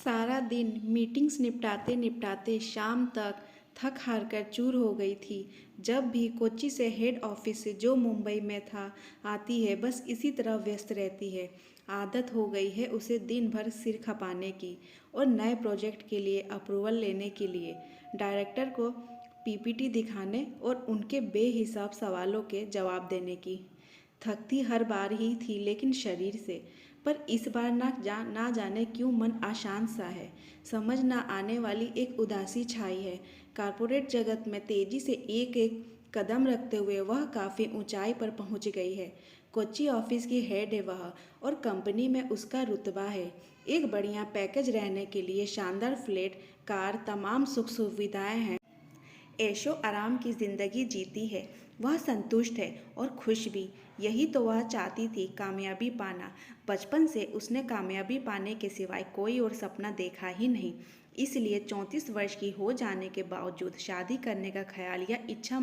सारा दिन मीटिंग्स निपटाते निपटाते शाम तक थक हार कर चूर हो गई थी। जब भी कोच्चि से हेड ऑफिस से जो मुंबई में था आती है, बस इसी तरह व्यस्त रहती है। आदत हो गई है उसे दिन भर सिर खपाने की और नए प्रोजेक्ट के लिए अप्रूवल लेने के लिए डायरेक्टर को पीपीटी दिखाने और उनके बेहिसाब सवालों के जवाब देने की। थकती हर बार ही थी, लेकिन शरीर से। पर इस बार ना जाने क्यों मन अशांत सा है। समझ ना आने वाली एक उदासी छाई है। कॉरपोरेट जगत में तेजी से एक एक कदम रखते हुए वह काफ़ी ऊंचाई पर पहुंच गई है। कोच्चि ऑफिस की हेड है वह, और कंपनी में उसका रुतबा है। एक बढ़िया पैकेज, रहने के लिए शानदार फ्लैट, कार, तमाम सुख सुविधाएं हैं। ऐशो आराम की जिंदगी जीती है। वह संतुष्ट है और खुश भी। यही तो वह चाहती थी, कामयाबी पाना। बचपन से उसने कामयाबी पाने के सिवाय कोई और सपना देखा ही नहीं। इसलिए 34 वर्ष की हो जाने के बावजूद शादी करने का ख्याल या इच्छा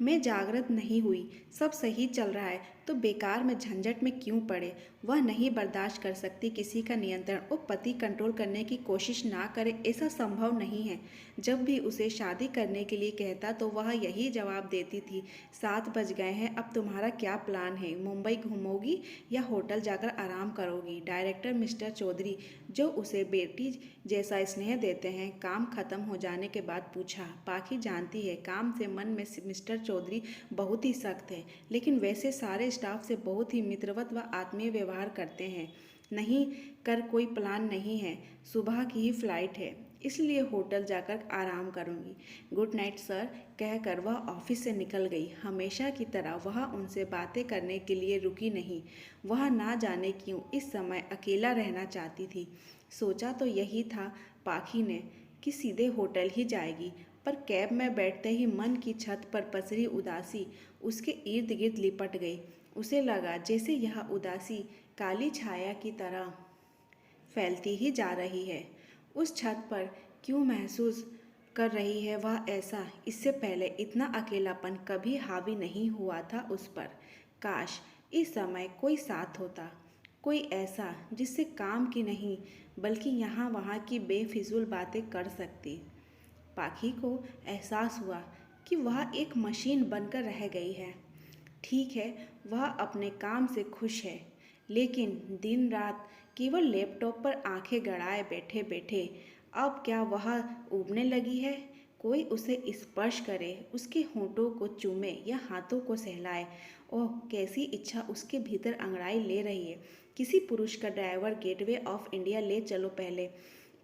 में जागृत नहीं हुई। सब सही चल रहा है तो बेकार में झंझट में क्यों पड़े। वह नहीं बर्दाश्त कर सकती किसी का नियंत्रण, और पति कंट्रोल करने की कोशिश ना करे ऐसा संभव नहीं है। जब भी उसे शादी करने के लिए कहता तो वह यही जवाब देती थी, 7 बज गए हैं, अब तुम्हारा क्या प्लान है? मुंबई घूमोगी या होटल जाकर आराम करोगी? डायरेक्टर मिस्टर चौधरी, जो उसे बेटी जैसा स्नेह देते हैं, काम खत्म हो जाने के बाद पूछा। पाखी जानती है काम से मन में मिस्टर चौधरी बहुत ही सख्त है, लेकिन वैसे सारे स्टाफ से बहुत ही मित्रवत व आत्मीय व्यवहार करते हैं। नहीं कर कोई प्लान नहीं है, सुबह की ही फ्लाइट है, इसलिए होटल जाकर आराम करूंगी। गुड नाइट सर, कहकर वह ऑफिस से निकल गई। हमेशा की तरह वह उनसे बातें करने के लिए रुकी नहीं। वह ना जाने क्यों इस समय अकेला रहना चाहती थी। सोचा तो यही था पाखी ने कि सीधे होटल ही जाएगी, पर कैब में बैठते ही मन की छत पर पसरी उदासी उसके इर्द गिर्द लिपट गई। उसे लगा जैसे यह उदासी काली छाया की तरह फैलती ही जा रही है। उस छत पर क्यों महसूस कर रही है वह ऐसा? इससे पहले इतना अकेलापन कभी हावी नहीं हुआ था उस पर। काश इस समय कोई साथ होता, कोई ऐसा जिससे काम की नहीं बल्कि यहाँ वहाँ की बेफिजूल बातें कर सकती। पाखी को एहसास हुआ कि वह एक मशीन बनकर रह गई है। ठीक है, वह अपने काम से खुश है, लेकिन दिन रात केवल लैपटॉप पर आंखें गड़ाए बैठे बैठे अब क्या वह ऊबने लगी है? कोई उसे स्पर्श करे, उसके होंठों को चूमे या हाथों को सहलाए। ओह, कैसी इच्छा उसके भीतर अंगड़ाई ले रही है। किसी पुरुष का ड्राइवर गेटवे ऑफ इंडिया ले चलो, पहले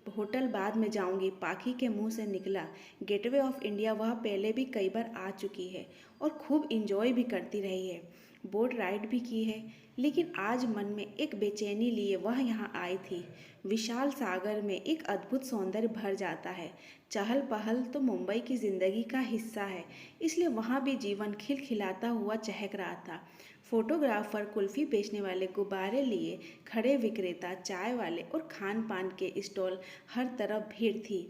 होटल बाद में जाऊंगी, पाखी के मुंह से निकला। गेटवे ऑफ इंडिया वह पहले भी कई बार आ चुकी है और खूब इंजॉय भी करती रही है। बोट राइड भी की है, लेकिन आज मन में एक बेचैनी लिए वह यहाँ आई थी। विशाल सागर में एक अद्भुत सौंदर्य भर जाता है। चहल पहल तो मुंबई की जिंदगी का हिस्सा है, इसलिए वहाँ भी जीवन खिलखिलाता हुआ चहक रहा था। फोटोग्राफर, कुल्फी बेचने वाले, गुब्बारे लिए खड़े विक्रेता, चाय वाले और खान पान के स्टॉल, हर तरफ भीड़ थी।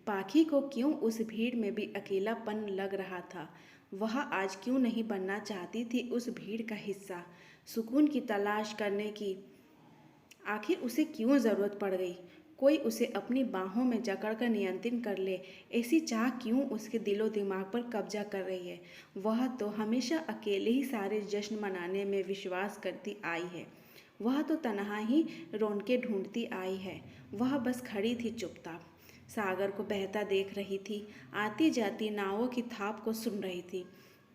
पाखी को क्यों उस भीड़ में भी अकेलापन लग रहा था। वह आज क्यों नहीं बनना चाहती थी उस भीड़ का हिस्सा? सुकून की तलाश करने की आखिर उसे क्यों ज़रूरत पड़ गई? कोई उसे अपनी बाहों में जकड़कर नियंत्रित कर ले, ऐसी चाह क्यों उसके दिलो दिमाग पर कब्जा कर रही है? वह तो हमेशा अकेले ही सारे जश्न मनाने में विश्वास करती आई है। वह तो तन्हा ही रौनकें ढूंढती आई है। वह बस खड़ी थी चुपचाप, सागर को बहता देख रही थी, आती जाती नावों की थाप को सुन रही थी।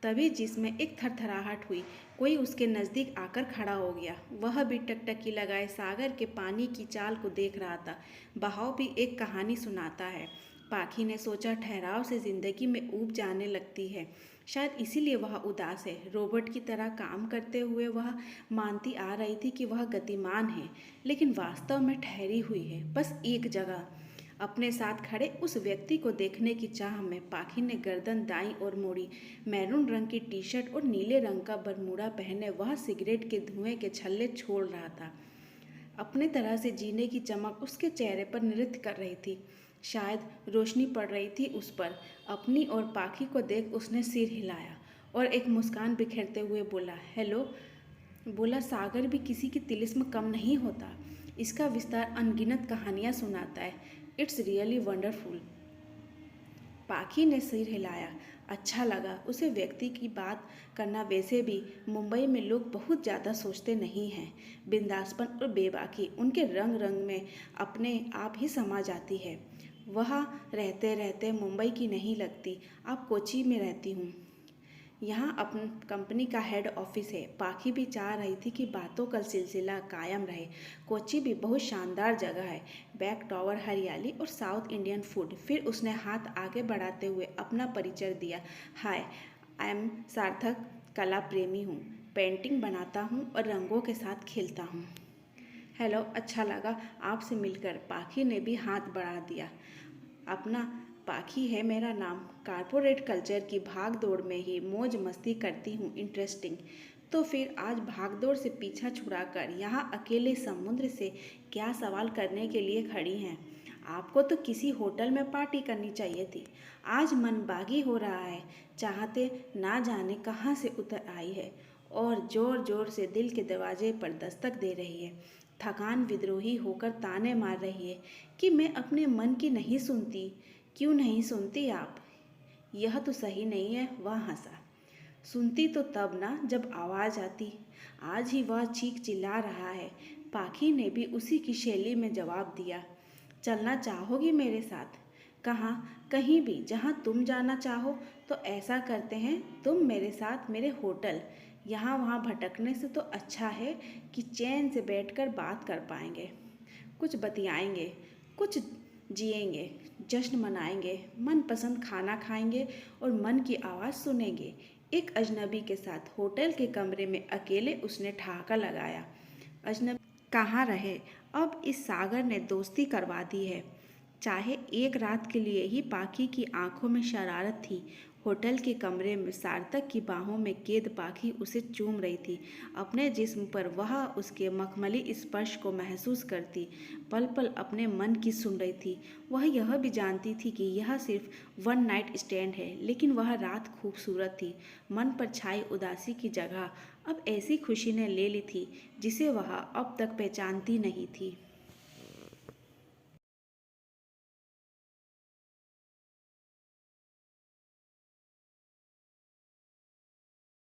तभी जिसमें एक थरथराहट हुई, कोई उसके नज़दीक आकर खड़ा हो गया। वह भी टकटकी लगाए सागर के पानी की चाल को देख रहा था। बहाव भी एक कहानी सुनाता है। पाखी ने सोचा, ठहराव से जिंदगी में ऊब जाने लगती है, शायद इसीलिए वह उदास है। रोबोट की तरह काम करते हुए वह मानती आ रही थी कि वह गतिमान है, लेकिन वास्तव में ठहरी हुई है, बस एक जगह। अपने साथ खड़े उस व्यक्ति को देखने की चाह में पाखी ने गर्दन दाईं ओर मोड़ी। मैरून रंग की टी शर्ट और नीले रंग का बरमूडा पहने वह सिगरेट के धुएं के छल्ले छोड़ रहा था। अपने तरह से जीने की चमक उसके चेहरे पर नृत्य कर रही थी। शायद रोशनी पड़ रही थी उस पर। अपनी और पाखी को देख उसने सिर हिलाया और एक मुस्कान बिखेरते हुए बोला, हेलो। बोला, सागर भी किसी की तिलिस्म कम नहीं होता। इसका विस्तार अनगिनत कहानियाँ सुनाता है। It's really wonderful. पाखी ने सिर हिलाया। अच्छा लगा उसे। व्यक्ति की बात करना वैसे भी मुंबई में लोग बहुत ज़्यादा सोचते नहीं हैं। बिंदासपन और बेबाकी उनके रंग रंग में अपने आप ही समा जाती है। वहाँ रहते रहते मुंबई की नहीं लगती। अब कोची में रहती हूँ। यहाँ अपन कंपनी का हेड ऑफिस है। पाखी भी चाह रही थी कि बातों का सिलसिला कायम रहे। कोच्चि भी बहुत शानदार जगह है। बैक टावर, हरियाली और साउथ इंडियन फूड। फिर उसने हाथ आगे बढ़ाते हुए अपना परिचय दिया। हाय, आई एम सार्थक, कला प्रेमी हूँ। पेंटिंग बनाता हूँ और रंगों के साथ खेलता हूँ। हेलो, अच्छा लगा आपसे मिलकर। पाखी ने भी हाथ बढ़ा दिया। अपना पाखी है मेरा नाम। कारपोरेट कल्चर की भाग दौड़ में ही मौज मस्ती करती हूँ। इंटरेस्टिंग। तो फिर आज भागदौड़ से पीछा छुड़ाकर यहाँ अकेले समुद्र से क्या सवाल करने के लिए खड़ी हैं? आपको तो किसी होटल में पार्टी करनी चाहिए थी। आज मन बागी हो रहा है। चाहते ना जाने कहाँ से उतर आई है और जोर जोर से दिल के दरवाजे पर दस्तक दे रही है। थकान विद्रोही होकर ताने मार रही है कि मैं अपने मन की नहीं सुनती। क्यों नहीं सुनती आप? यह तो सही नहीं है। वह हंसा। सुनती तो तब ना जब आवाज़ आती। आज ही वह चीख चिल्ला रहा है। पाखी ने भी उसी की शैली में जवाब दिया। चलना चाहोगी मेरे साथ? कहाँ? कहीं भी जहाँ तुम जाना चाहो। तो ऐसा करते हैं, तुम मेरे साथ मेरे होटल। यहाँ वहाँ भटकने से तो अच्छा है कि चैन से बैठकर बात कर पाएंगे। कुछ बतियाएंगे, कुछ जिएंगे, जश्न मनाएंगे, मनपसंद खाना खाएंगे और मन की आवाज़ सुनेंगे। एक अजनबी के साथ होटल के कमरे में अकेले उसने ठहाका लगाया। अजनबी कहाँ रहे? अब इस सागर ने दोस्ती करवा दी है। चाहे एक रात के लिए ही। पाखी की आंखों में शरारत थी। होटल के कमरे में सार्थक की बाहों में कैद पाखी उसे चूम रही थी। अपने जिस्म पर वह उसके मखमली स्पर्श को महसूस करती। पल पल अपने मन की सुन रही थी। वह यह भी जानती थी कि यह सिर्फ वन नाइट स्टैंड है, लेकिन वह रात खूबसूरत थी। मन पर छाई उदासी की जगह अब ऐसी खुशी ने ले ली थी जिसे वह अब तक पहचानती नहीं थी।